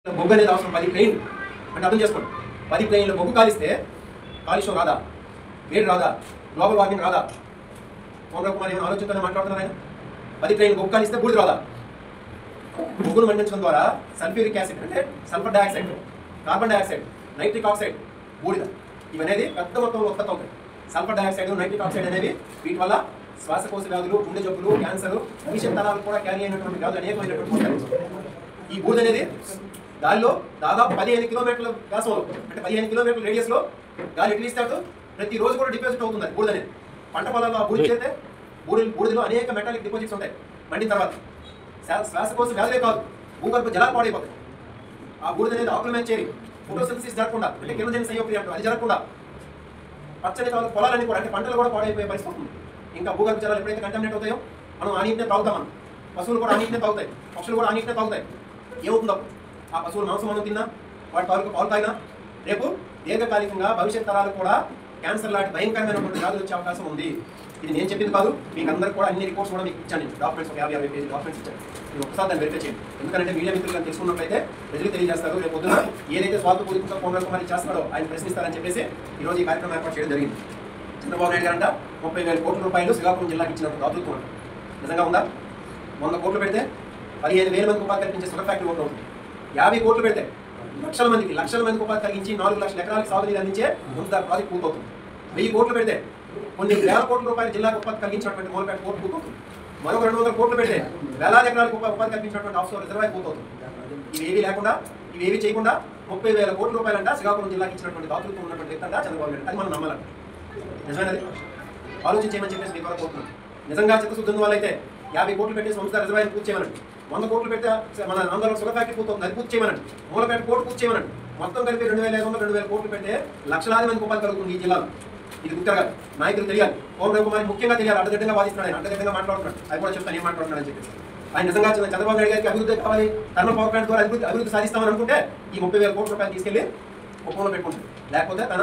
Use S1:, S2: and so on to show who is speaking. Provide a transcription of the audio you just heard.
S1: బొగ్గు అనేది అవసరం 10 ప్లేన్లు అంటే అర్థం చేసుకోండి. 10 ప్లేన్లు బొగ్గు కాలిస్తే కాలుష్యం రాదా, వేడి రాదా, గ్లోబల్ వార్మింగ్ రాదా? మోహన్ కుమార్ ఏమైనా ఆలోచనతో మాట్లాడుతున్నారు ఆయన. 10 ప్లేన్లు బొగ్గు కాలిస్తే బూడిద రాదా? బొగ్గును మండించడం ద్వారా సల్ఫ్యూరిక్ యాసిడ్ అంటే sulphur dioxide, carbon dioxide, nitric oxide, బూడిద ఇవనేది పెద్ద మొత్తంలో ఉత్పత్తి అవుతాయి. సల్ఫర్ డైఆక్సైడ్, నైట్రిక్ ఆక్సైడ్ అనేవి వీటి వల్ల శ్వాసకోశ వ్యాధులు, గుండె జబ్బులు, క్యాన్సర్, భవిష్యత్ తరాలు కూడా క్యారీ అయినటువంటి వ్యాధులు అనేకమైనటువంటి వస్తాయి. ఈ బూడిద అనేది గాలిలో దాదాపు 15 కిలోమీటర్ల వ్యాసంలో అంటే 15 కిలోమీటర్ల రేడియస్లో గాలి ఎటు ఇస్తాడు ప్రతిరోజు కూడా డిపాజిట్ అవుతుంది. బూడిద అనేది పంట పొలాల్లో ఆ బూడిద చేస్తే బూడిదలో అనేక మెటాలిక్ డిపాజిట్స్ ఉంటాయి. మండిన తర్వాత శ్వాసకోశ వ్యాధులే కాదు, భూగర్భ జలాలు పాడైపోతాయి. ఆ బూడిద అనేది ఆకుల మీద చేరి ఫోటోసింథసిస్ జరగకుండా అంటే కిరణజన్య సంయోగక్రియ అంటారు, అది జరగకుండా పచ్చని పొలాలన్నీ కూడా అంటే పంటలు కూడా పాడైపోయే పరిస్థితి ఉంటుంది. ఇంకా భూగర్భ జలాలు ఎప్పుడైతే కంటామినేట్ అవుతాయో మనం ఆ నీటినే తాగుతాం. మనం పశువులు కూడా ఆ నీటినే తాగుతాయి, పక్షులు కూడా ఆ నీటినే తాగుతాయి. ఏమవుతుందో ఆ పశువులు మాంసం మనం తిన్నా, వాటి తాలూకు పాలు తాగినా రేపు దీర్ఘకాలికంగా భవిష్యత్ తరాలు కూడా క్యాన్సర్ లాంటి భయంకరమైనటువంటి వ్యాధులు వచ్చే అవకాశం ఉంది. ఇది నేను చెప్పింది కాదు, మీకు అందరికీ కూడా అన్ని రిపోర్ట్స్ కూడా మీకు ఇచ్చాను. డాక్యుమెంట్స్ ఒక 50 పేజీ డాక్యుమెంట్స్ ఇచ్చాను. మీరు ఒకసారి దాన్ని వెరిఫై చేయండి. ఎందుకంటే మీడియా మిత్రులు తెలుసుకున్నట్లయితే ప్రజలు తెలియజేస్తారు. రేపు పొద్దున ఏదైతే స్వార్థపూరితంగా మోహన్ కుమార్ చేస్తాడో ఆయన ప్రశ్నిస్తారని చెప్పేసి ఈరోజు ఈ కార్యక్రమం ఏర్పాటు చేయడం జరిగింది. చంద్రబాబు నాయుడు గారంట 30,000 కోట్ల రూపాయలు శ్రీకాకుళం జిల్లాకి ఇచ్చినప్పుడు అద్భుతం అంట. నిజంగా ఉందా? 100 కోట్లు పెడితే 15,000 మందికి ఉపాధి కల్పించే షుగర్ ఫ్యాక్టరీ ఓట్లు అవుతుంది. 50 కోట్లు పెడితే లక్షల మందికి ఉపాధి కలిగించి 4 లక్షల ఎకరాలకు సాగునీరు అందించే ముందు ప్రాజెక్ట్ పూర్తవుతుంది. 1000 కోట్లు పెడితే కొన్ని వేల కోట్ల రూపాయలు జిల్లాకు ఉపాధి కలిగించినటువంటి మూలపేట కోర్టు పూర్తవుతుంది. మరొక 200 కోట్లు పెడితే వేలాది ఎకరాలకు ఉపాధి కల్పించినటువంటి ఆఫ్షోర్ రిజర్వాయర్ పూర్తవుతుంది. ఇవేవి చేయకుండా 30,000 కోట్ల రూపాయలంట శ్రీకాకుళం జిల్లాకి ఇచ్చినటువంటి దాతృత్వం ఉన్నటువంటి వ్యక్తి అంట చంద్రబాబు నాయుడు. అది మనం నమ్మాలంట. నిజమైనది ఆలోచించేయమని చెప్పేసి మీకు కోరుతున్నాను. నిజంగా చిత్తశుద్ధి ఉన్న వాళ్ళైతే 50 కోట్లు పెట్టి సంస్థ రిజర్వాయర్ పూర్తి చేయమనండి. 100 కోట్లు పెడితే మన ఆంధ్రలో షుగర్ ఫ్యాక్టరీ పూర్తవుతుంది, అది పూర్తి చేయమనండి. మూలపేట కోర్టు పూర్తి చేయమనండి. మొత్తం కలిపి 2,500 2,000 కోట్లు పెడితే లక్షలాది మందికి ఉపాధి కలుగుతుంది ఈ జిల్లాలో. ఇది గుర్తిరగాలి, నాయకులు తెలియాలి. మోహన్ కుమార్ ముఖ్యంగా తెలియాలి. అడ్డదిడ్డంగా వాదిస్తున్నాడు ఆయన, అడ్డదిడ్డంగా మాట్లాడుతున్నాడు. అది కూడా చెప్తాను ఏం మాట్లాడుతున్నాడు అని చెప్పేసి. ఆయన నిజంగా చంద్రబాబు నాయుడు గారికి అభివృద్ధి కావాలి, థర్మల్ పవర్ ప్లాంట్ ద్వారా అభివృద్ధి సాధిస్తామని అనుకుంటే ఈ 30,000 కోట్ల రూపాయలు తీసుకెళ్లి ఒప్పందం పెట్టుకుంటుంది. లేకపోతే తన